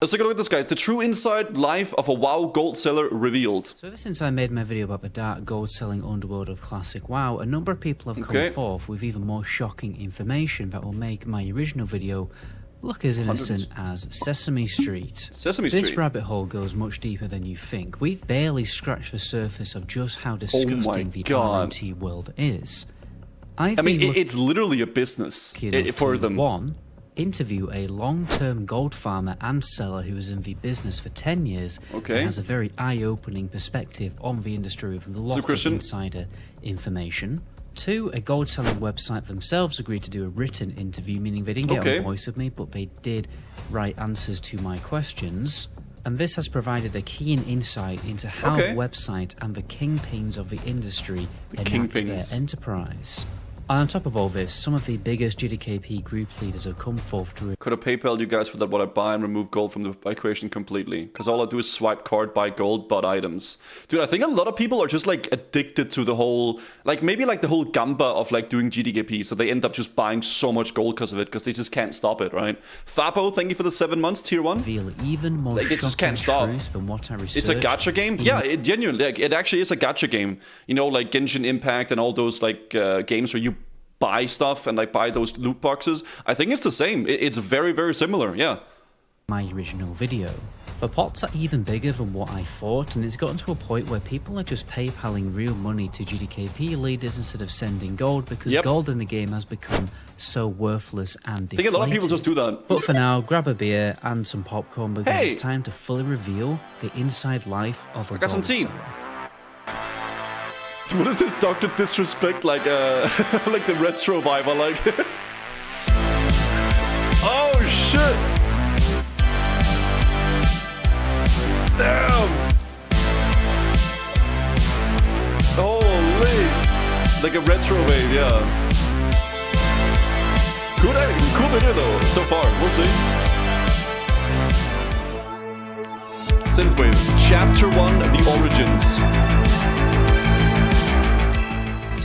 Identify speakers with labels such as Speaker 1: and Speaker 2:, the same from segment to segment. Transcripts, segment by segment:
Speaker 1: Let's take a look at this, guys. The true inside life of a WoW gold seller revealed.
Speaker 2: So ever since I made my video about the dark gold selling underworld of classic WoW, a number of people have come forth with even more shocking information that will make my original video look as innocent as Sesame Street. This rabbit hole goes much deeper than you think. We've barely scratched the surface of just how disgusting the RMT world is. I mean,
Speaker 1: it's literally a business for them.
Speaker 2: One, interview a long-term gold farmer and seller who was in the business for 10 years and has a very eye-opening perspective on the industry with a lot of insider information. Two, a gold selling website themselves agreed to do a written interview, meaning they didn't get a voice with me, but they did write answers to my questions. And this has provided a keen insight into how the website and the kingpins of the industry enact their enterprise. And on top of all this, some of the biggest GDKP group leaders have come forth to...
Speaker 1: Could have PayPal you guys for that what I buy and remove gold from the equation completely. Because all I do is swipe card, buy gold, bought items. Dude, I think a lot of people are just like addicted to the whole... Like maybe like the whole gamba of like doing GDKP. So they end up just buying so much gold because of it. Because they just can't stop it, right? Fabo, thank you for the 7 months, tier 1.
Speaker 2: Feel even more
Speaker 1: like, it just can't stop.
Speaker 2: Than what I
Speaker 1: it's a gacha game? Yeah, it genuinely... Like, it actually is a gacha game. You know, like Genshin Impact and all those like games where you buy stuff and like buy those loot boxes. I think it's the same. It's very, very similar, yeah.
Speaker 2: My original video. The pots are even bigger than what I thought, and it's gotten to a point where people are just PayPaling real money to GDKP leaders instead of sending gold because gold in the game has become so worthless and deflated.
Speaker 1: I think a lot of people just do that.
Speaker 2: But for now, grab a beer and some popcorn because it's time to fully reveal the inside life of a gold seller.
Speaker 1: What is this Dr. Disrespect, like like the retro vibe I like? Oh shit! Damn! Holy! Like a retro wave, yeah. Cool video though, so far, we'll see. Synthwave, Chapter 1, The Origins.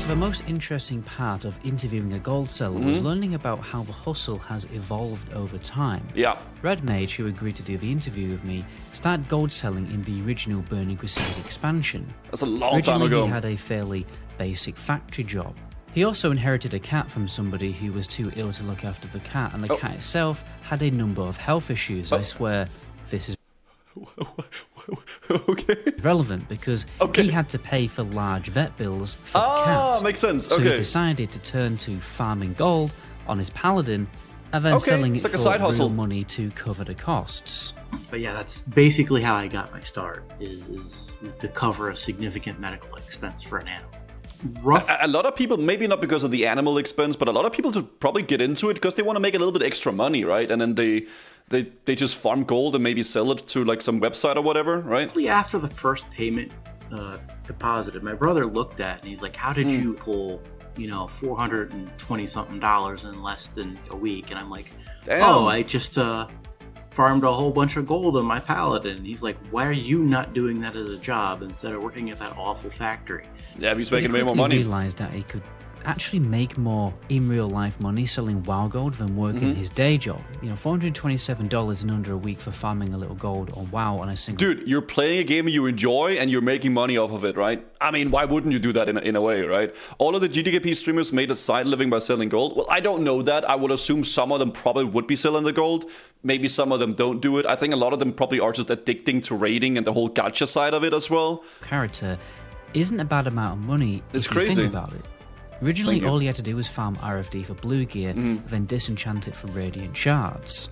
Speaker 2: The most interesting part of interviewing a gold seller was learning about how the hustle has evolved over time.
Speaker 1: Yeah.
Speaker 2: Red Mage, who agreed to do the interview with me, started gold selling in the original Burning Crusade expansion.
Speaker 1: That's a long time ago.
Speaker 2: Originally, he had a fairly basic factory job. He also inherited a cat from somebody who was too ill to look after the cat, and the cat itself had a number of health issues. I swear, this is relevant because he had to pay for large vet bills for the cat.
Speaker 1: Makes sense.
Speaker 2: So he decided to turn to farming gold on his paladin and then selling it for real money to cover the costs.
Speaker 3: But yeah, that's basically how I got my start, is to cover a significant medical expense for an animal.
Speaker 1: A lot of people, maybe not because of the animal expense, but a lot of people just probably get into it because they want to make a little bit extra money, right? And then they just farm gold and maybe sell it to like some website or whatever, right?
Speaker 3: After the first payment deposited, my brother looked at it and he's like, how did you pull, $420 something in less than a week? And I'm like, I just farmed a whole bunch of gold on my paladin. And he's like, why are you not doing that as a job instead of working at that awful factory?
Speaker 1: Yeah, he's making way more money.
Speaker 2: He realized that he could actually make more in real life money selling WoW gold than working his day job. $427 in under a week for farming a little gold on WoW on a single...
Speaker 1: Dude, you're playing a game you enjoy and you're making money off of it, right? I mean, why wouldn't you do that in a way, right? All of the GDKP streamers made a side living by selling gold. Well, I don't know that. I would assume some of them probably would be selling the gold. Maybe some of them don't do it. I think a lot of them probably are just addicting to raiding and the whole gacha side of it as well.
Speaker 2: Character isn't a bad amount of money if you think about it. Originally, all he had to do was farm RFD for blue gear, then disenchant it for radiant shards.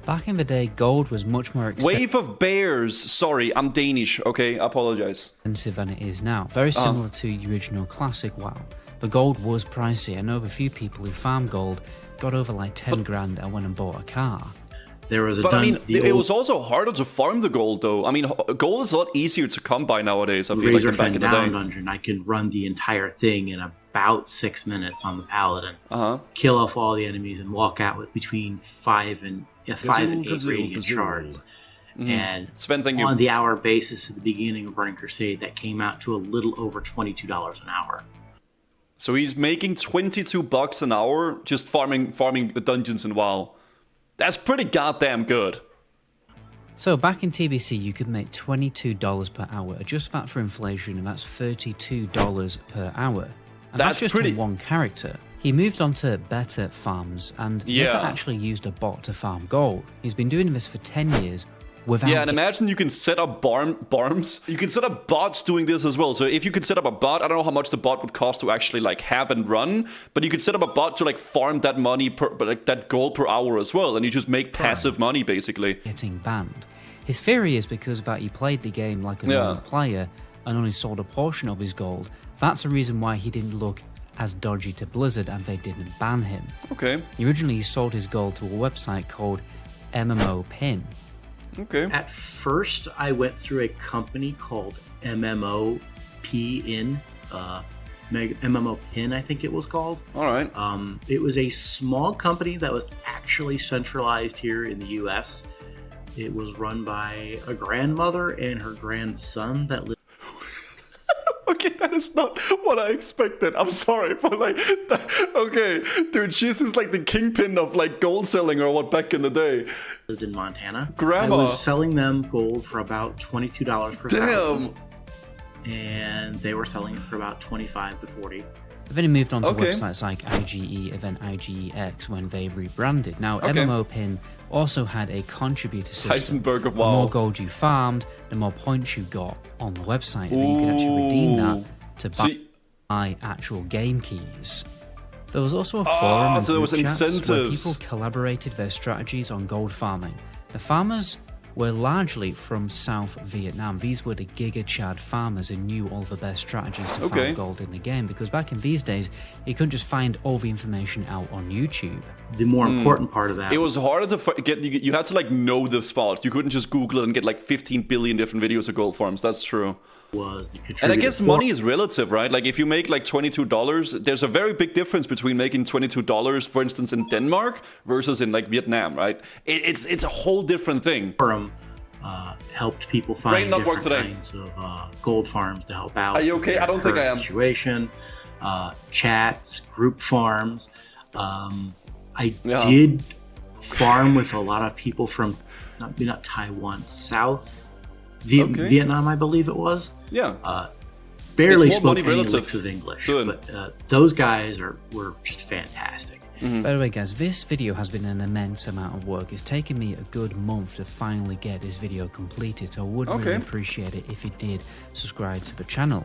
Speaker 2: Back in the day, gold was much more expensive.
Speaker 1: Wave of Bears! Sorry, I'm Danish, okay? I apologize.
Speaker 2: Than it is now. Very similar to the original classic WoW. The gold was pricey. I know of a few people who farmed gold, got over like 10 grand and went and bought a car.
Speaker 3: There was
Speaker 1: it was also harder to farm the gold, though. I mean, gold is a lot easier to come by nowadays. I feel like back in the day.
Speaker 3: Dungeon, I could run the entire thing in about 6 minutes on the paladin, kill off all the enemies, and walk out with between 5 and 8 radiant shards. And on the hour basis at the beginning of Burning Crusade, that came out to a little over $22 an hour.
Speaker 1: So he's making $22 an hour just farming the dungeons in WoW. That's pretty goddamn good.
Speaker 2: So back in TBC, you could make $22 per hour. Adjust that for inflation, and that's $32 per hour. And that's just
Speaker 1: pretty...
Speaker 2: on one character. He moved on to better farms, and never actually used a bot to farm gold. He's been doing this for 10 years without...
Speaker 1: Yeah, and imagine you can set up barms. You can set up bots doing this as well. So if you could set up a bot, I don't know how much the bot would cost to actually like have and run, but you could set up a bot to like farm that money like that gold per hour as well, and you just make passive money basically.
Speaker 2: Getting banned. His theory is because that he played the game like a normal player and only sold a portion of his gold. That's the reason why he didn't look as dodgy to Blizzard and they didn't ban him.
Speaker 1: Okay.
Speaker 2: Originally, he sold his gold to a website called MMO Pin.
Speaker 1: Okay.
Speaker 3: At first, I went through a company called MMO Pin, MMO Pin, I think it was called.
Speaker 1: All right.
Speaker 3: It was a small company that was actually centralized here in the U.S. It was run by a grandmother and her grandson that lived.
Speaker 1: Okay, that is not what I expected. I'm sorry, but like, okay, dude, she's just like the kingpin of like gold selling or what back in the day.
Speaker 3: Lived in Montana.
Speaker 1: Grandma.
Speaker 3: I was selling them gold for about $22 per thousand. And they were selling it for about $25 to $40.
Speaker 2: Then he moved on to websites like IGE and then IGEX when they rebranded. Now, MMO Pin also had a contributor system.
Speaker 1: Heisenberg of
Speaker 2: The
Speaker 1: WoW.
Speaker 2: more gold you farmed, the more points you got on the website. And then you could actually redeem that to buy actual game keys. There was also a forum and group chats where people collaborated their strategies on gold farming. The farmers were largely from South Vietnam. These were the Giga Chad farmers who knew all the best strategies to farm gold in the game, because back in these days, you couldn't just find all the information out on YouTube.
Speaker 3: The more important part of that...
Speaker 1: It was harder to get... You had to, like, know the spots. You couldn't just Google it and get, like, 15 billion different videos of gold farms. That's true.
Speaker 3: Was the
Speaker 1: and I guess money is relative, right? Like, if you make, like, $22, there's a very big difference between making $22, for instance, in Denmark versus in, like, Vietnam, right? It's a whole different thing.
Speaker 3: Helped people find different kinds of gold farms to help out.
Speaker 1: Are you okay? I don't think I am.
Speaker 3: Situation, chats, group farms. I did farm with a lot of people from not Taiwan, South Vietnam, I believe it was.
Speaker 1: Yeah.
Speaker 3: Barely spoke any licks of English, but those guys were just fantastic.
Speaker 2: By the way, guys, this video has been an immense amount of work. It's taken me a good month to finally get this video completed, so I would really appreciate it if you did subscribe to the channel.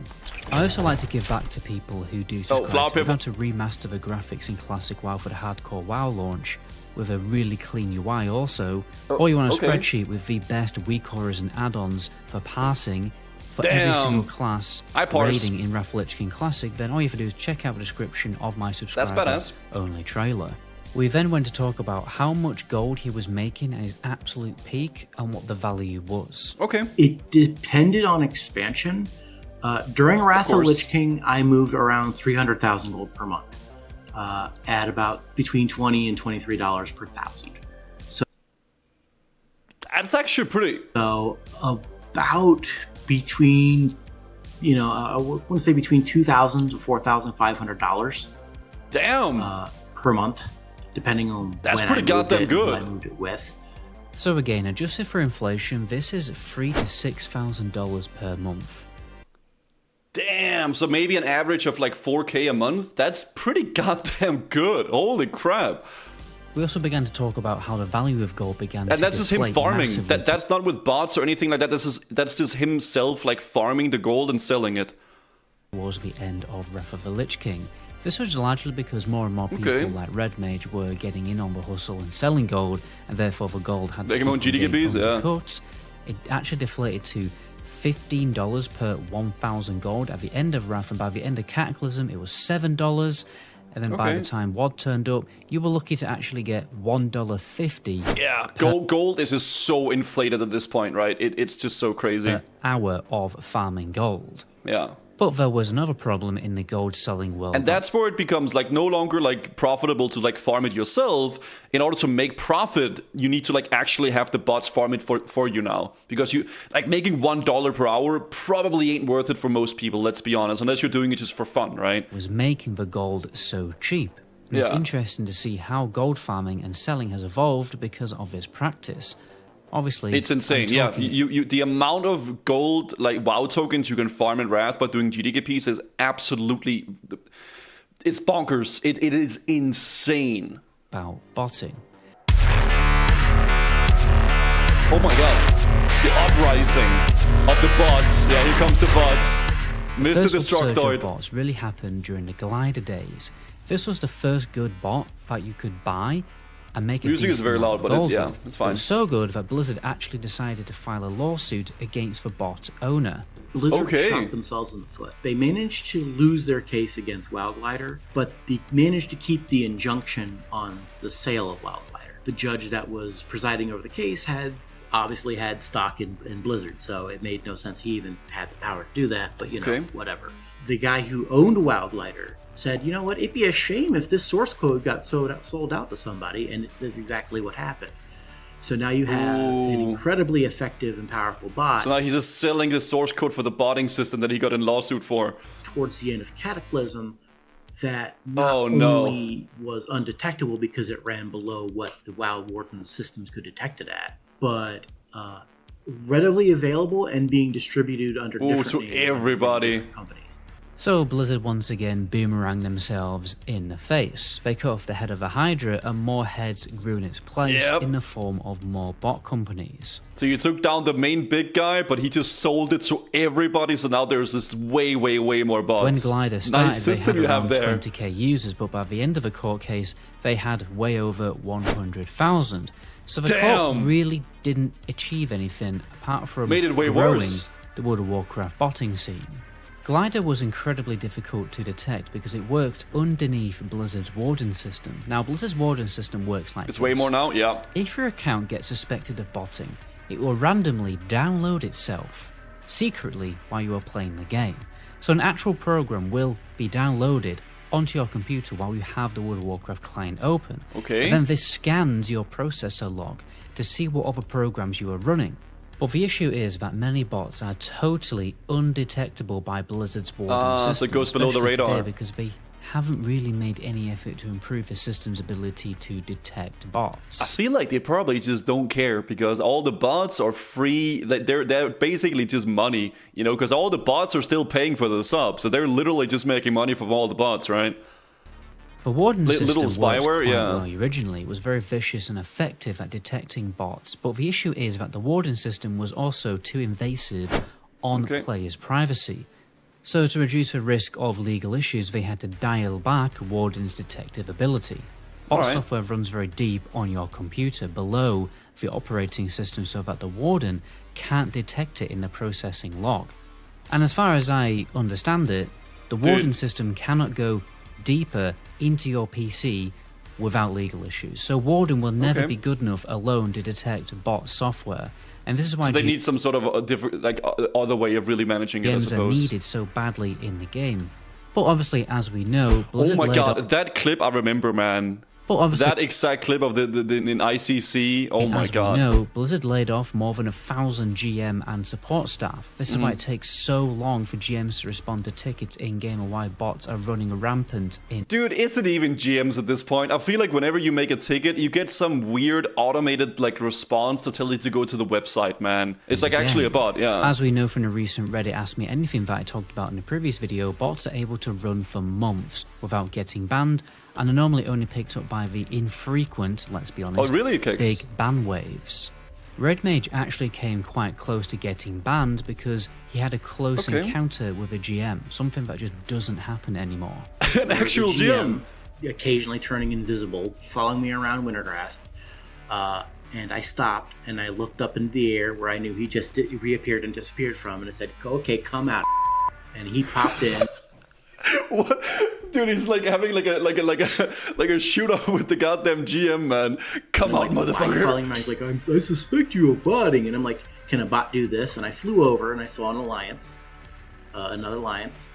Speaker 2: I also like to give back to people who do subscribe. We've had to remaster the graphics in Classic WoW for the Hardcore WoW launch with a really clean UI also, or you want a spreadsheet with the best weak horrors and add-ons for parsing for every single class rating in Wrath of Lich King Classic, then all you have to do is check out the description of my subscriber-only trailer. We then went to talk about how much gold he was making at his absolute peak and what the value was.
Speaker 3: It depended on expansion. During Wrath of Lich King, I moved around 300,000 gold per month at about between $20 and $23 per thousand. So
Speaker 1: that's actually pretty...
Speaker 3: So about... between, I want to say between $2,000 to $4,500.
Speaker 1: Damn.
Speaker 3: Per month, depending on
Speaker 1: that's pretty goddamn good.
Speaker 3: I moved it with.
Speaker 2: So again, adjusted for inflation, this is $3,000 to $6,000 per month.
Speaker 1: Damn. So maybe an average of like 4K a month. That's pretty goddamn good. Holy crap.
Speaker 2: We also began to talk about how the value of gold began to
Speaker 1: and that's just him farming. That's not with bots or anything like that. That's just himself like farming the gold and selling it.
Speaker 2: Towards the end of Wrath of the Lich King. This was largely because more and more people like Red Mage were getting in on the hustle and selling gold, and therefore the gold had to keep on getting cuts. It actually deflated to $15 per 1,000 gold at the end of Wrath, and by the end of Cataclysm it was $7. And then by the time WoD turned up, you were lucky to actually get $1.50.
Speaker 1: Yeah, gold is just so inflated at this point, right? It's just so crazy.
Speaker 2: Per hour of farming gold.
Speaker 1: Yeah.
Speaker 2: But there was another problem in the gold selling world.
Speaker 1: And that's where it becomes like no longer like profitable to like farm it yourself. In order to make profit, you need to like actually have the bots farm it for you now. Because you like making $1 per hour probably ain't worth it for most people, let's be honest, unless you're doing it just for fun, right?
Speaker 2: Was making the gold so cheap. And it's interesting to see how gold farming and selling has evolved because of this practice. Obviously,
Speaker 1: it's insane. Yeah, you the amount of gold like WoW tokens you can farm in Wrath by doing GDKPs is absolutely, it's bonkers. It is insane.
Speaker 2: About botting.
Speaker 1: Oh my god, the uprising of the bots. Yeah, here comes the bots. Mr. Destructoid.
Speaker 2: Bots really happened during the Glider days. This was the first good bot that you could buy and make a
Speaker 1: music is very loud, but yeah, it's fine.
Speaker 2: It was so good that Blizzard actually decided to file a lawsuit against the bot owner.
Speaker 3: Blizzard shot themselves in the foot. They managed to lose their case against WoW Glider, but they managed to keep the injunction on the sale of WoW Glider. The judge that was presiding over the case obviously had stock in Blizzard, so it made no sense he even had the power to do that, but whatever. The guy who owned WoW Glider said, you know what, it'd be a shame if this source code got sold out to somebody, and that's exactly what happened. So now you have an incredibly effective and powerful bot.
Speaker 1: So now he's just selling the source code for the botting system that he got in lawsuit for.
Speaker 3: Towards the end of Cataclysm, that not only was undetectable because it ran below what the WoW Warden systems could detect it at, but readily available and being distributed under different different companies.
Speaker 2: So Blizzard once again boomeranged themselves in the face. They cut off the head of the Hydra and more heads grew in its place in the form of more bot companies.
Speaker 1: So you took down the main big guy, but he just sold it to everybody, so now there's this way more bots.
Speaker 2: When Glider started,
Speaker 1: nice system
Speaker 2: they had
Speaker 1: you have
Speaker 2: around
Speaker 1: there.
Speaker 2: 20k users, but by the end of the court case, they had way over 100,000. So the court really didn't achieve anything apart from
Speaker 1: made it way
Speaker 2: growing
Speaker 1: worse.
Speaker 2: The World of Warcraft botting scene. Glider was incredibly difficult to detect because it worked underneath Blizzard's Warden system. Now, Blizzard's Warden system works like this.
Speaker 1: It's way more now, yeah.
Speaker 2: If your account gets suspected of botting, it will randomly download itself secretly while you are playing the game. So an actual program will be downloaded onto your computer while you have the World of Warcraft client open.
Speaker 1: Okay.
Speaker 2: And then this scans your processor log to see what other programs you are running. But the issue is that many bots are totally undetectable by Blizzard's Warden system.
Speaker 1: So it goes below the radar.
Speaker 2: Today because they haven't really made any effort to improve the system's ability to detect bots.
Speaker 1: I feel like they probably just don't care because all the bots are free. They're basically just money, you know, because all the bots are still paying for the sub. So they're literally just making money from all the bots, right?
Speaker 2: The Warden system
Speaker 1: little
Speaker 2: worked
Speaker 1: spyware,
Speaker 2: quite well originally. It was very vicious and effective at detecting bots, but the issue is that the Warden system was also too invasive on players' privacy. So to reduce the risk of legal issues, they had to dial back Warden's detective ability. Bot software runs very deep on your computer below the operating system so that the Warden can't detect it in the processing log. And as far as I understand it, the Warden system cannot go deeper into your PC without legal issues. So Warden will never be good enough alone to detect bot software. And this is why
Speaker 1: they need some sort of a different, other way of really managing it, I suppose.
Speaker 2: Games are needed so badly in the game. But obviously, as we know, Blizzard
Speaker 1: oh my god, that clip I remember, man.
Speaker 2: But obviously,
Speaker 1: that exact clip of the in ICC, oh my god.
Speaker 2: As we know, Blizzard laid off more than 1,000 GM and support staff. This is why it takes so long for GMs to respond to tickets in-game and why bots are running rampant in...
Speaker 1: Dude, is it even GMs at this point? I feel like whenever you make a ticket, you get some weird automated response to tell you to go to the website, man. It's like actually a bot, yeah.
Speaker 2: As we know from the recent Reddit Ask Me Anything that I talked about in the previous video, bots are able to run for months without getting banned, and are normally only picked up by the infrequent, let's be honest, big ban waves. Red Mage actually came quite close to getting banned because he had a close encounter with a GM, something that just doesn't happen anymore.
Speaker 1: An actual GM!
Speaker 3: Occasionally turning invisible, following me around Wintergrass, and I stopped and I looked up into the air where I knew he just reappeared and disappeared from, and I said, "Okay, come out," and he popped in.
Speaker 1: What? Dude, he's like having like a shootout with the goddamn GM, man. Come on, motherfucker.
Speaker 3: He's like, I suspect you of botting, and I'm like, can a bot do this? And I flew over and I saw another alliance,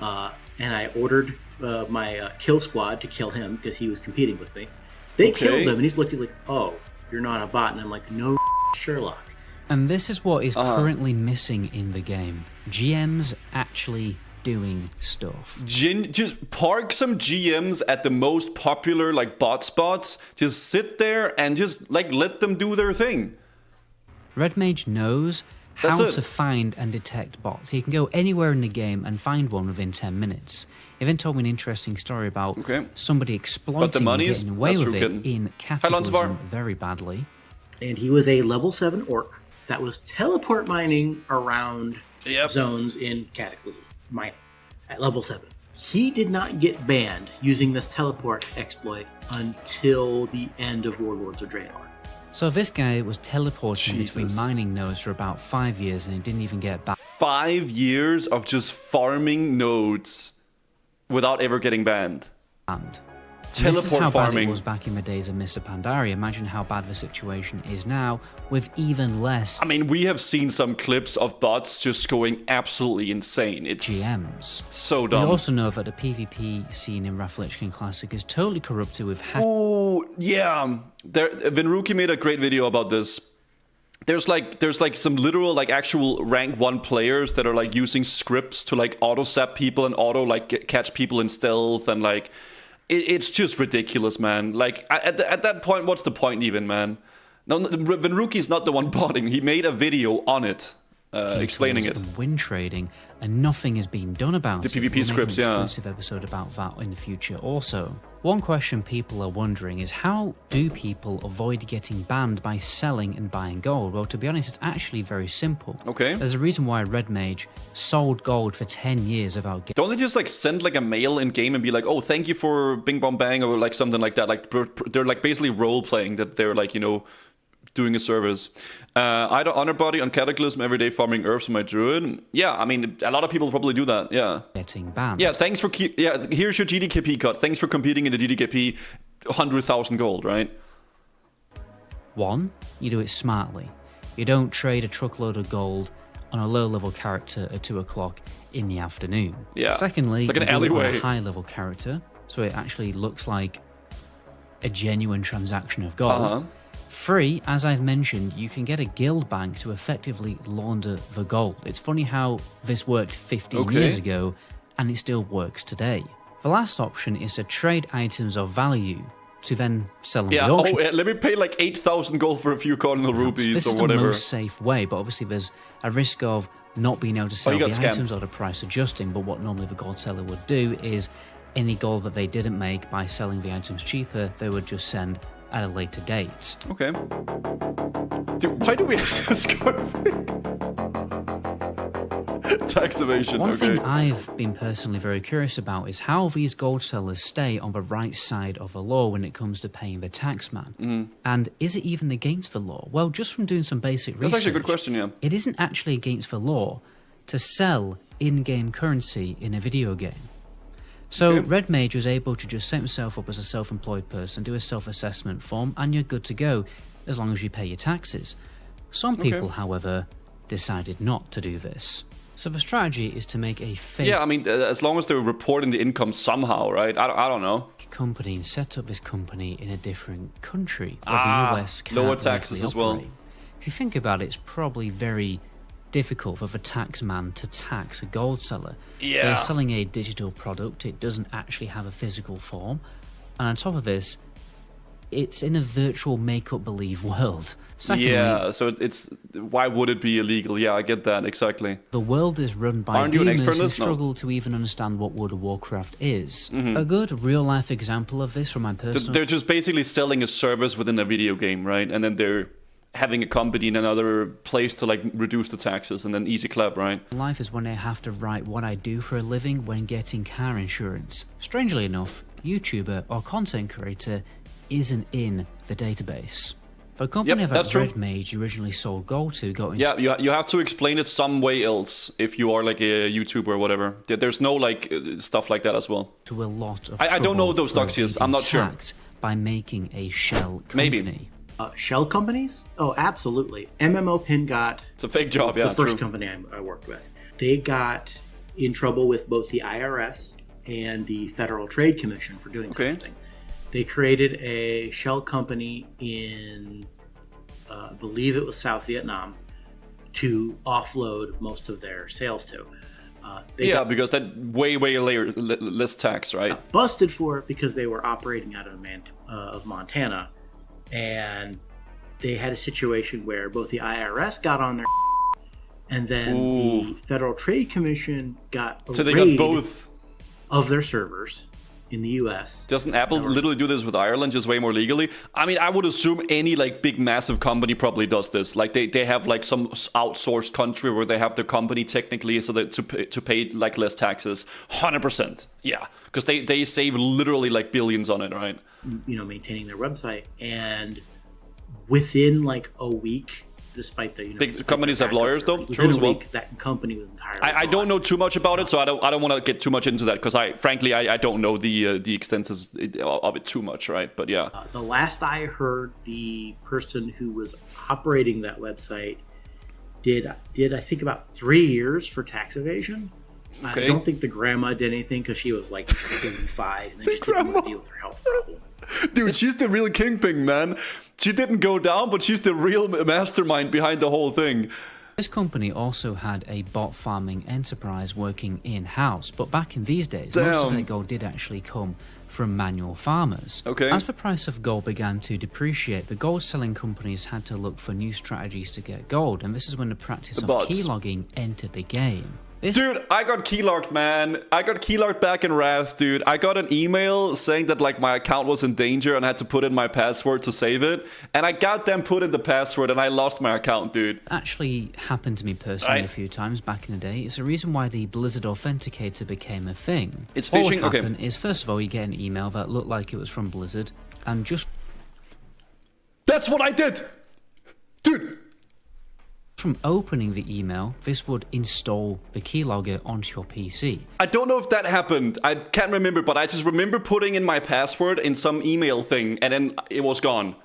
Speaker 3: and I ordered my kill squad to kill him because he was competing with me. They killed him, and he's like, oh, you're not a bot, and I'm like, no, Sherlock.
Speaker 2: And this is what is currently missing in the game: GMs actually doing stuff.
Speaker 1: Just park some GMs at the most popular bot spots. Just sit there and just let them do their thing.
Speaker 2: Red Mage knows
Speaker 1: That's
Speaker 2: how
Speaker 1: it.
Speaker 2: to find and detect bots. He can go anywhere in the game and find one within 10 minutes. He then told me an interesting story about somebody exploiting and getting away with it in Cataclysm very badly.
Speaker 3: And he was a level 7 orc that was teleport mining around zones in Cataclysm mining at level 7. He did not get banned using this teleport exploit until the end of Warlords of Draenor.
Speaker 2: So this guy was teleporting between mining nodes for about 5 years and he didn't even get back.
Speaker 1: 5 years of just farming nodes without ever getting banned.
Speaker 2: And
Speaker 1: teleport
Speaker 2: this is how
Speaker 1: farming.
Speaker 2: bad it was back in the days of Mr. Pandaria. Imagine how bad the situation is now with even less.
Speaker 1: I mean, we have seen some clips of bots just going absolutely insane. It's
Speaker 2: GMs.
Speaker 1: So dumb.
Speaker 2: We also know that the PvP scene in Wrath of Lich King Classic is totally corrupted with hackers.
Speaker 1: Oh yeah, Vinruki made a great video about this. There's like some literal like actual rank 1 players that are like using scripts to like auto zap people and auto like catch people in stealth and like. It's just ridiculous, man. Like, at that point, what's the point even, man? No, Vinruki's not the one botting. He made a video on it, explaining it.
Speaker 2: Win trading, and nothing is being done about it.
Speaker 1: The PvP scripts,
Speaker 2: an exclusive episode about that in the future also. One question people are wondering is how do people avoid getting banned by selling and buying gold? Well, to be honest, it's actually very simple.
Speaker 1: Okay.
Speaker 2: There's a reason why Red Mage sold gold for 10 years without getting...
Speaker 1: Don't they just like send like a mail in game and be like, oh, thank you for Bing Bong Bang or like something like that? Like they're like basically role playing that they're like, you know, doing a service. I don't honor body on Cataclysm every day farming herbs for my druid. Yeah, I mean, a lot of people probably do that. Yeah.
Speaker 2: Getting banned.
Speaker 1: Yeah, thanks for here's your GDKP cut. Thanks for competing in the GDKP 100,000 gold, right?
Speaker 2: 1, you do it smartly. You don't trade a truckload of gold on a low-level character at 2 o'clock in the afternoon.
Speaker 1: Yeah.
Speaker 2: Secondly,
Speaker 1: it's like an
Speaker 2: you do
Speaker 1: alleyway.
Speaker 2: it on a high-level character, so it actually looks like a genuine transaction of gold. 3, as I've mentioned, you can get a guild bank to effectively launder the gold. It's funny how this worked 15 years ago, and it still works today. The last option is to trade items of value to then sell on the auction.
Speaker 1: Let me pay like 8,000 gold for a few cardinal rubies or whatever.
Speaker 2: This is the most safe way, but obviously there's a risk of not being able to sell the items or the price adjusting, but what normally the gold seller would do is any gold that they didn't make by selling the items cheaper, they would just send at a later date.
Speaker 1: Okay. Dude, why do we have a tax evasion?
Speaker 2: One thing I've been personally very curious about is how these gold sellers stay on the right side of the law when it comes to paying the taxman. And is it even against the law? Well, just from doing some basic research...
Speaker 1: That's actually a good question, yeah.
Speaker 2: It isn't actually against the law to sell in-game currency in a video game. So Red Mage was able to just set himself up as a self-employed person, do a self-assessment form, and you're good to go, as long as you pay your taxes. Some people, however, decided not to do this. So the strategy is to make a fake...
Speaker 1: Yeah, I mean, as long as they're reporting the income somehow, right? I don't know.
Speaker 2: ...company and set up this company in a different country, where the US can't
Speaker 1: lower taxes as well.
Speaker 2: If you think about it, it's probably very difficult for the taxman to tax a gold seller.
Speaker 1: Yeah.
Speaker 2: They're selling a digital product, it doesn't actually have a physical form, and on top of this, it's in a virtual make-up-believe world. Secondly,
Speaker 1: so it's why would it be illegal? Yeah, I get that, exactly.
Speaker 2: The world is run by boomers who struggle to even understand what World of Warcraft is. A good real-life example of this from my personal...
Speaker 1: They're just basically selling a service within a video game, right? And then they're having a company in another place to like reduce the taxes and then easy clap, right?
Speaker 2: Life is when I have to write what I do for a living when getting car insurance. Strangely enough, YouTuber or content creator isn't in the database. The company that Red Mage originally sold gold to got into...
Speaker 1: Yeah, you have to explain it some way else if you are like a YouTuber or whatever. There's no like stuff like that as well.
Speaker 2: To a lot of
Speaker 1: I don't know those doxiers, I'm not sure.
Speaker 2: By making a shell company.
Speaker 1: Maybe.
Speaker 3: Shell companies? Oh, absolutely. MMOPin got...
Speaker 1: It's a fake job, yeah.
Speaker 3: The first company I worked with. They got in trouble with both the IRS and the Federal Trade Commission for doing something. They created a shell company in, I believe it was South Vietnam, to offload most of their sales to.
Speaker 1: Because that way less tax, right?
Speaker 3: Got busted for it because they were operating out of Montana, and they had a situation where both the IRS got on their and then the Federal Trade Commission got a
Speaker 1: so they got both
Speaker 3: of their servers in the US.
Speaker 1: Doesn't Apple literally do this with Ireland, just way more legally? I mean, I would assume any like big massive company probably does this. Like they have like some outsourced country where they have the company technically so that to pay like less taxes. 100%. Yeah, because they save literally like billions on it, right?
Speaker 3: You know, maintaining their website, and within like a week, despite the
Speaker 1: big companies have lawyers though.
Speaker 3: True as well. That company was entirely.
Speaker 1: I don't know too much about it, so I don't want to get too much into that because frankly I don't know the extent of it too much, right? But yeah.
Speaker 3: The last I heard, the person who was operating that website did I think about 3 years for tax evasion. Okay. I don't think the grandma did anything because she was like 35 and then she didn't want to deal with her health problems.
Speaker 1: Dude, she's the real kingpin, man. She didn't go down, but she's the real mastermind behind the whole thing.
Speaker 2: This company also had a bot farming enterprise working in-house, but back in these days, most of their gold did actually come from manual farmers.
Speaker 1: Okay.
Speaker 2: As the price of gold began to depreciate, the gold-selling companies had to look for new strategies to get gold, and this is when the practice of keylogging entered the game.
Speaker 1: Dude, I got keylogged, man. I got keylogged back in Wrath, dude. I got an email saying that like my account was in danger and I had to put in my password to save it. And I got them put in the password and I lost my account, dude.
Speaker 2: Actually happened to me personally a few times back in the day. It's the reason why the Blizzard Authenticator became a thing.
Speaker 1: It's phishing?
Speaker 2: What happened is, first of all, you get an email that looked like it was from Blizzard and just...
Speaker 1: That's what I did! Dude!
Speaker 2: From opening the email, this would install the keylogger onto your PC.
Speaker 1: I don't know if that happened. I can't remember, but I just remember putting in my password in some email thing, and then it was gone.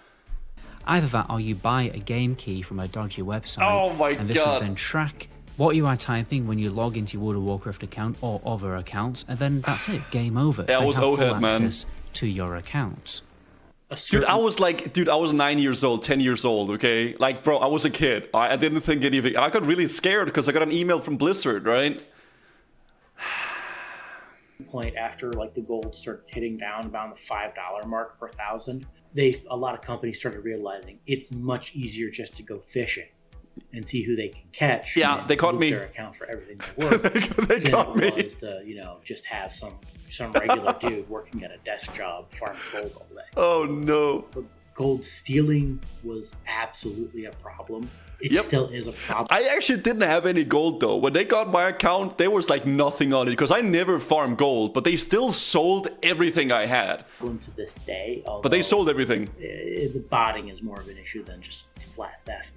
Speaker 2: Either that, or you buy a game key from a dodgy website.
Speaker 1: Oh my
Speaker 2: and this will then track what you are typing when you log into your World of Warcraft account or other accounts, and then that's it. Game over.
Speaker 1: Yeah, I was
Speaker 2: full
Speaker 1: man.
Speaker 2: access to your accounts.
Speaker 1: Dude, I was 9 years old, 10 years old, okay? Like, bro, I was a kid. I didn't think anything. I got really scared because I got an email from Blizzard, right?
Speaker 3: Point after like the gold started hitting down about the $5 mark per 1,000, a lot of companies started realizing it's much easier just to go fishing and see who they can catch.
Speaker 1: Yeah, they caught me.
Speaker 3: Their account for everything they're worth.
Speaker 1: They caught me.
Speaker 3: Was to, just have some regular dude working at a desk job farming gold all day.
Speaker 1: Oh no!
Speaker 3: But gold stealing was absolutely a problem. It still is a problem.
Speaker 1: I actually didn't have any gold though. When they got my account, there was like nothing on it because I never farmed gold, but they still sold everything I had.
Speaker 3: To this day,
Speaker 1: but they sold everything.
Speaker 3: The botting is more of an issue than just flat theft.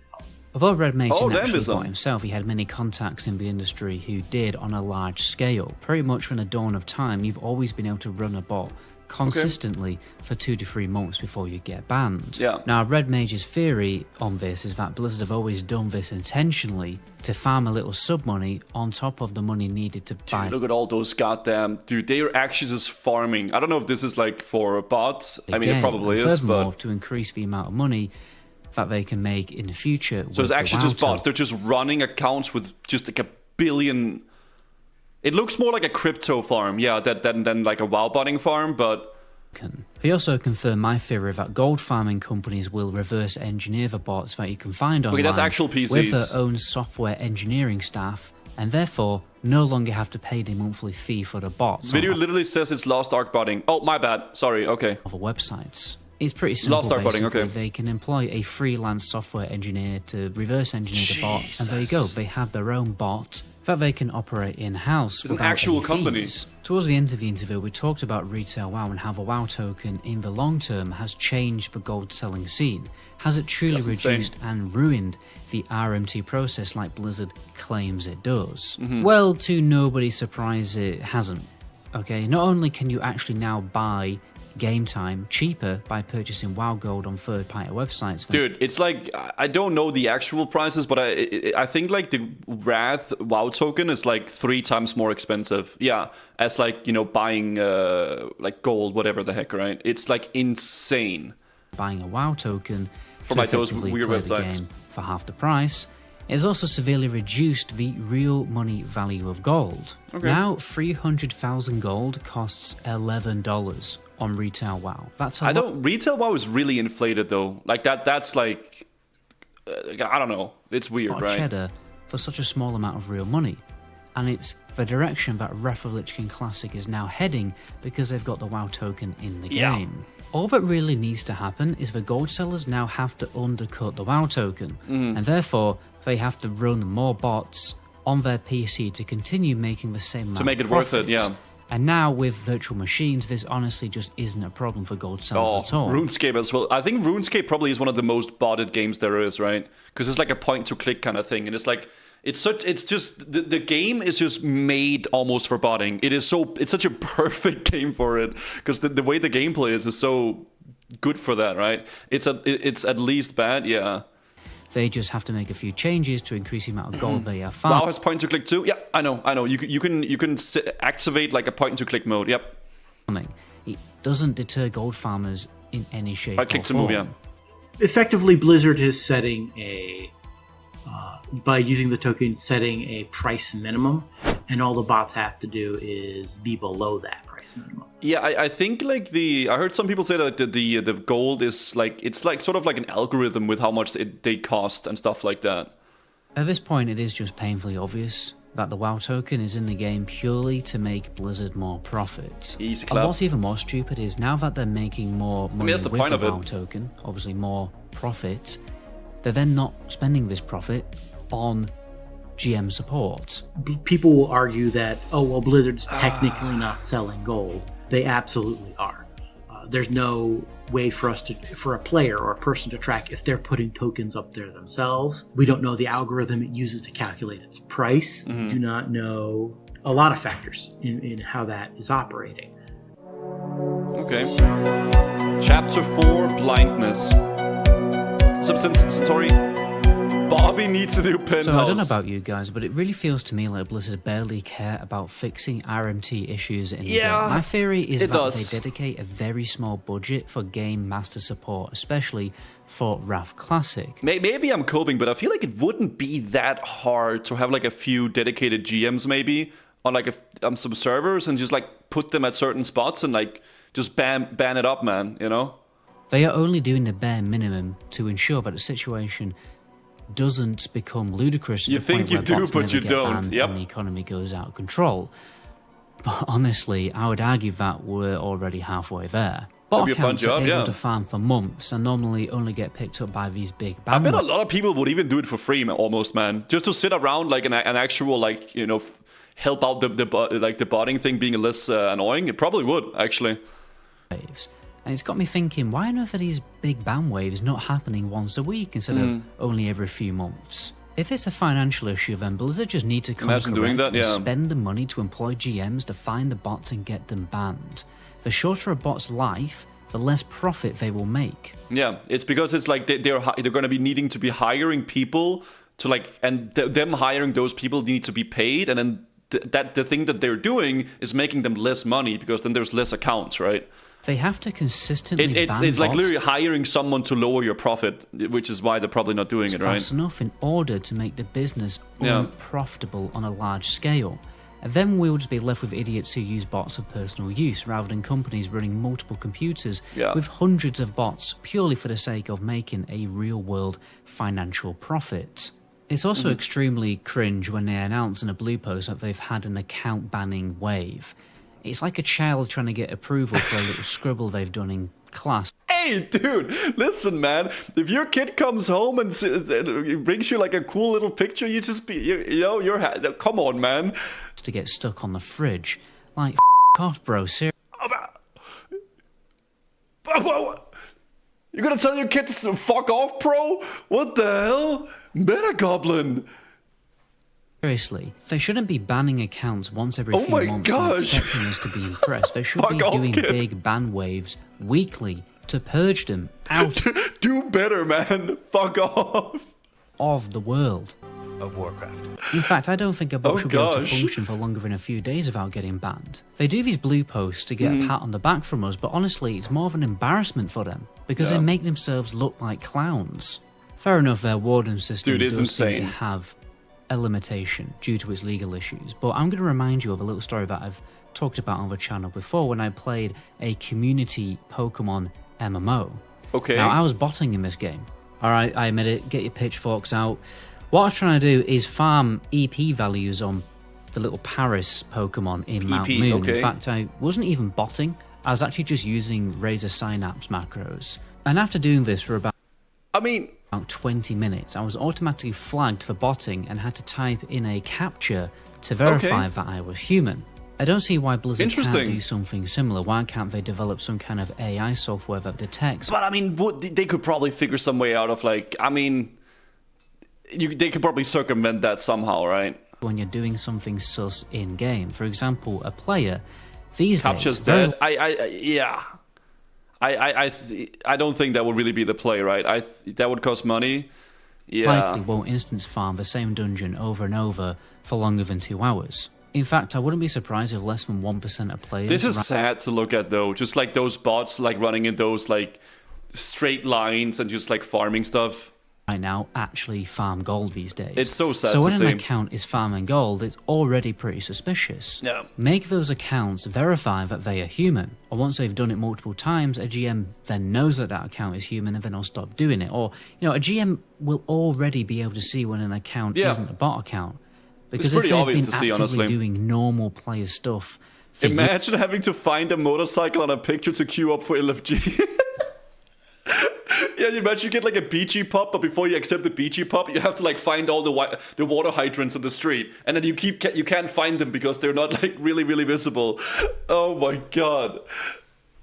Speaker 2: Although Red Mage didn't actually bot himself, he had many contacts in the industry who did on a large scale. Pretty much from the dawn of time, you've always been able to run a bot consistently for 2 to 3 months before you get banned.
Speaker 1: Yeah.
Speaker 2: Now, Red Mage's theory on this is that Blizzard have always done this intentionally to farm a little sub-money on top of the money needed to buy.
Speaker 1: Dude, look at all those goddamn... Dude, they are actually just farming. I don't know if this is like for bots. I mean, it probably is,
Speaker 2: furthermore,
Speaker 1: but...
Speaker 2: to increase the amount of money that they can make in the future.
Speaker 1: So it's actually just bots. They're just running accounts with just like a billion. It looks more like a crypto farm, yeah, than like a WoW botting farm, but.
Speaker 2: He also confirmed my theory that gold farming companies will reverse engineer the bots that you can find online.
Speaker 1: Okay, that's actual PCs.
Speaker 2: With their own software engineering staff, and therefore no longer have to pay the monthly fee for the bots.
Speaker 1: Video literally says it's lost arc botting. Oh, my bad. Sorry. Okay.
Speaker 2: Other websites. It's pretty simple.
Speaker 1: Botting, okay.
Speaker 2: They can employ a freelance software engineer to reverse engineer the bot, and there you go. They have their own bot that they can operate in-house.
Speaker 1: It's an actual company.
Speaker 2: Towards the end of the interview, we talked about retail WoW and how the WoW token in the long term has changed the gold selling scene. Has it truly reduced and ruined the RMT process like Blizzard claims it does? Well, to nobody's surprise, it hasn't. Okay, not only can you actually now buy game time cheaper by purchasing WoW Gold on third-party websites.
Speaker 1: Dude, it's like, I don't know the actual prices, but I think like the Wrath WoW token is like 3 times more expensive. Yeah, as like, buying like gold, whatever the heck, right? It's like insane.
Speaker 2: Buying a WoW token
Speaker 1: from like those weird websites
Speaker 2: game for half the price. It has also severely reduced the real money value of gold. Okay. Now, 300,000 gold costs $11 on retail WoW. That's a lot.
Speaker 1: Retail WoW is really inflated though. Like that's like I don't know. It's weird, right?
Speaker 2: Cheddar for such a small amount of real money. And it's the direction that Wrath of Lich King Classic is now heading because they've got the WoW token in the game. All that really needs to happen is the gold sellers now have to undercut the WoW token, and therefore they have to run more bots on their PC to continue making the same amount
Speaker 1: to make
Speaker 2: of
Speaker 1: it
Speaker 2: profits.
Speaker 1: worth it, yeah.
Speaker 2: And now with virtual machines, this honestly just isn't a problem for gold sellers at all.
Speaker 1: RuneScape as well. I think RuneScape probably is one of the most botted games there is, right? Because it's like a point-to-click kind of thing, and it's like it's just the game is just made almost for botting. It's such a perfect game for it because the way the gameplay is so good for that, right? It's at least bad, yeah.
Speaker 2: They just have to make a few changes to increase the amount of gold they have found.
Speaker 1: WoW has point to click too. Yeah, I know. You can activate like a point to click mode. Yep.
Speaker 2: It doesn't deter gold farmers in any shape.
Speaker 1: I click to move. Yeah.
Speaker 3: Effectively, Blizzard is setting by using the token, setting a price minimum, and all the bots have to do is be below that price minimum.
Speaker 1: Yeah, I think like I heard some people say that the gold is like it's like sort of like an algorithm with how much they cost and stuff like that.
Speaker 2: At this point, it is just painfully obvious that the WoW token is in the game purely to make Blizzard more profit.
Speaker 1: Easy
Speaker 2: And
Speaker 1: clap.
Speaker 2: what's even more stupid is now that they're making more money
Speaker 1: that's the
Speaker 2: with
Speaker 1: point
Speaker 2: the
Speaker 1: of it.
Speaker 2: WoW token, obviously more profit, they're then not spending this profit on GM support.
Speaker 3: People will argue that, oh, well, Blizzard's technically not selling gold. They absolutely are. There's no way for a player or a person to track if they're putting tokens up there themselves. We don't know the algorithm it uses to calculate its price. We do not know a lot of factors in how that is operating.
Speaker 1: Okay. Chapter 4, Blindness. Sorry. Bobby needs to do penthouse.
Speaker 2: So I don't know about you guys, but it really feels to me like Blizzard barely care about fixing RMT issues in the game. My theory is that they dedicate a very small budget for game master support, especially for Wrath Classic.
Speaker 1: Maybe I'm coping, but I feel like it wouldn't be that hard to have like a few dedicated GMs maybe on like some servers and just like put them at certain spots and like just ban it up, man, you know?
Speaker 2: They are only doing the bare minimum to ensure that the situation doesn't become ludicrous.
Speaker 1: You think you do, but you don't. Yep.
Speaker 2: And the economy goes out of control. But honestly, I would argue that we're already halfway there. Bot accounts are able to farm for months and normally only get picked up by these big bands.
Speaker 1: I bet a lot of people would even do it for free, almost, man. Just to sit around like an actual, like, you know, help out the botting thing being less annoying. It probably would, actually.
Speaker 2: And it's got me thinking, why on earth are these big ban waves not happening once a week instead of only every few months? If it's a financial issue, then Blizzard just need to come correct and spend the money to employ GMs to find the bots and get them banned. The shorter a bot's life, the less profit they will make. Yeah,
Speaker 1: it's because it's like they're going to be needing to be hiring people to like, and them hiring those people need to be paid, and then the thing that they're doing is making them less money because then there's less accounts, right?
Speaker 2: They have to consistently ban
Speaker 1: It's like literally hiring someone to lower your profit, which is why they're probably not doing it, right?
Speaker 2: Fast enough in order to make the business unprofitable on a large scale. And then we'll just be left with idiots who use bots for personal use rather than companies running multiple computers with hundreds of bots purely for the sake of making a real-world financial profit. It's also extremely cringe when they announce in a blue post that they've had an account banning wave. It's like a child trying to get approval for a little scribble they've done in class.
Speaker 1: Hey, dude, listen, man. If your kid comes home and brings you like a cool little picture, you just come on, man.
Speaker 2: To get stuck on the fridge. Like, off, bro, seriously.
Speaker 1: You're gonna tell your kids to fuck off, bro? What the hell? Meta Goblin.
Speaker 2: Seriously, they shouldn't be banning accounts once every few months and expecting us to be impressed. They should be doing big ban waves weekly to purge them out.
Speaker 1: Do better, man. Fuck off.
Speaker 2: Of the world.
Speaker 4: Of Warcraft.
Speaker 2: In fact, I don't think a bot should be able to function for longer than a few days without getting banned. They do these blue posts to get a pat on the back from us, but honestly, it's more of an embarrassment for them because they make themselves look like clowns. Fair enough, their warden system does seem to have a limitation due to its legal issues, but I'm going to remind you of a little story that I've talked about on the channel before when I played a community Pokemon MMO.
Speaker 1: Okay.
Speaker 2: Now, I was botting in this game, Alright, I admit it. Get your pitchforks out. What I was trying to do is farm EP values on the little Paris Pokemon in Mount Moon.
Speaker 1: Okay.
Speaker 2: In fact, I wasn't even botting. I was actually just using Razor Synapse macros. And after doing this for about 20 minutes, I was automatically flagged for botting and had to type in a captcha to verify that I was human. I don't see why Blizzard can't do something similar. Why can't they develop some kind of AI software that detects?
Speaker 1: But I mean, they could probably figure some way out of like, I mean, they could probably circumvent that somehow, right?
Speaker 2: When you're doing something sus in game, for example, a player these
Speaker 1: captcha's
Speaker 2: days.
Speaker 1: Dead. I don't think that would really be the play, right? That would cost money. Yeah.
Speaker 2: Likely won't instance farm the same dungeon over and over for longer than 2 hours. In fact, I wouldn't be surprised if less than 1% of players...
Speaker 1: This is sad to look at, though. Just like those bots, like running in those like straight lines and just like farming stuff.
Speaker 2: Right now, actually farm gold these days.
Speaker 1: It's so sad
Speaker 2: So
Speaker 1: to
Speaker 2: when
Speaker 1: see.
Speaker 2: an account is farming gold, it's already pretty suspicious.
Speaker 1: Yeah.
Speaker 2: Make those accounts verify that they are human. Or once they've done it multiple times, a GM then knows that that account is human and then they'll stop doing it. Or, you know, a GM will already be able to see when an account isn't a bot account. Because
Speaker 1: it's pretty
Speaker 2: if
Speaker 1: obvious
Speaker 2: they've
Speaker 1: to see,
Speaker 2: been
Speaker 1: honestly.
Speaker 2: actively doing normal player stuff...
Speaker 1: Imagine having to find a motorcycle on a picture to queue up for LFG. Yeah, you imagine you get like a BG pop, but before you accept the BG pop, you have to like find all the water hydrants on the street, and then you can't find them because they're not like really visible. Oh my god!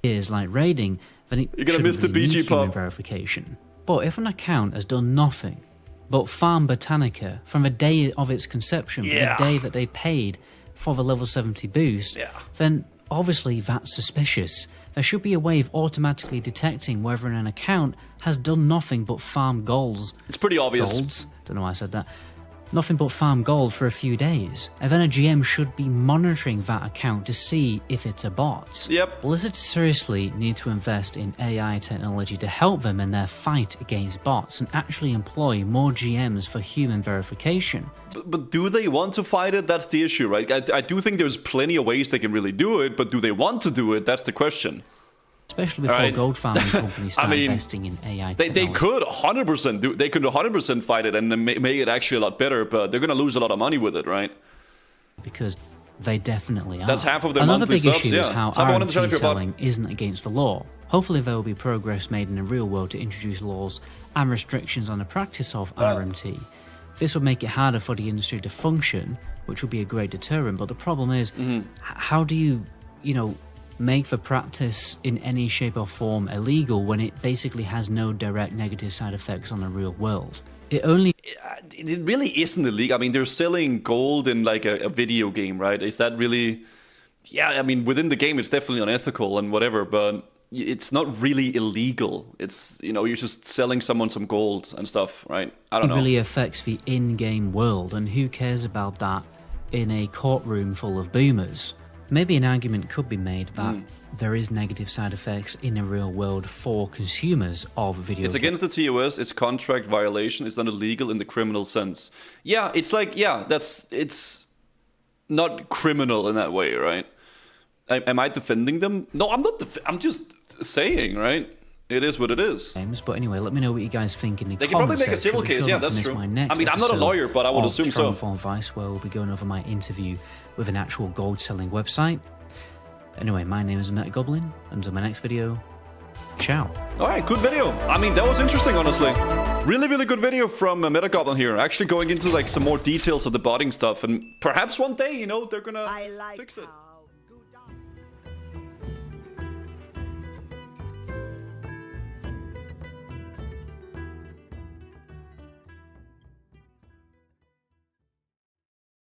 Speaker 2: Is like raiding, then it
Speaker 1: you're gonna miss the
Speaker 2: really
Speaker 1: BG
Speaker 2: need human
Speaker 1: pop
Speaker 2: verification. But if an account has done nothing but farm Botanica from the day of its conception, from the day that they paid for the level 70 boost, then obviously that's suspicious. There should be a way of automatically detecting whether an account has done nothing but farm golds.
Speaker 1: It's pretty obvious.
Speaker 2: Golds? Don't know why I said that. Nothing but farm gold for a few days. And then a GM should be monitoring that account to see if it's a bot.
Speaker 1: Yep.
Speaker 2: Blizzard seriously need to invest in AI technology to help them in their fight against bots and actually employ more GMs for human verification.
Speaker 1: But do they want to fight it? That's the issue, right? I do think there's plenty of ways they can really do it, but do they want to do it? That's the question.
Speaker 2: Especially before gold farming companies start investing in AI technology.
Speaker 1: They could 100% do. They could 100% fight it and make it actually a lot better, but they're gonna lose a lot of money with it, right?
Speaker 2: Because they definitely are.
Speaker 1: That's half of their
Speaker 2: Another
Speaker 1: monthly
Speaker 2: big
Speaker 1: subs,
Speaker 2: issue is how RMT selling
Speaker 1: about...
Speaker 2: isn't against the law. Hopefully there will be progress made in the real world to introduce laws and restrictions on the practice of RMT. This would make it harder for the industry to function, which would be a great deterrent. But the problem is, how do you make the practice in any shape or form illegal when it basically has no direct negative side effects on the real world? It
Speaker 1: really isn't illegal. I mean, they're selling gold in like a video game, right? Is that really... Yeah, I mean, within the game, it's definitely unethical and whatever, but it's not really illegal. It's, you're just selling someone some gold and stuff, right? I don't know.
Speaker 2: It really affects the in-game world, and who cares about that in a courtroom full of boomers? Maybe an argument could be made that there is negative side effects in the real world for consumers of video games.
Speaker 1: It's against the TOS, it's contract violation, it's not illegal in the criminal sense. Yeah, it's like, it's not criminal in that way, right? Am I defending them? No, I'm not. I'm just saying, right? It is what it is.
Speaker 2: But anyway, let me know what you guys think in the
Speaker 1: they
Speaker 2: comments
Speaker 1: can probably make a civil case, yeah, that's true. I mean, I'm not a lawyer, but I would assume so.
Speaker 2: Vice, where we'll be going over my interview with an actual gold-selling website. Anyway, my name is Metagoblin. Until my next video, ciao.
Speaker 1: Alright, good video. I mean, that was interesting, honestly. Really good video from Metagoblin here. Actually going into like some more details of the botting stuff, and perhaps one day, they're gonna fix it.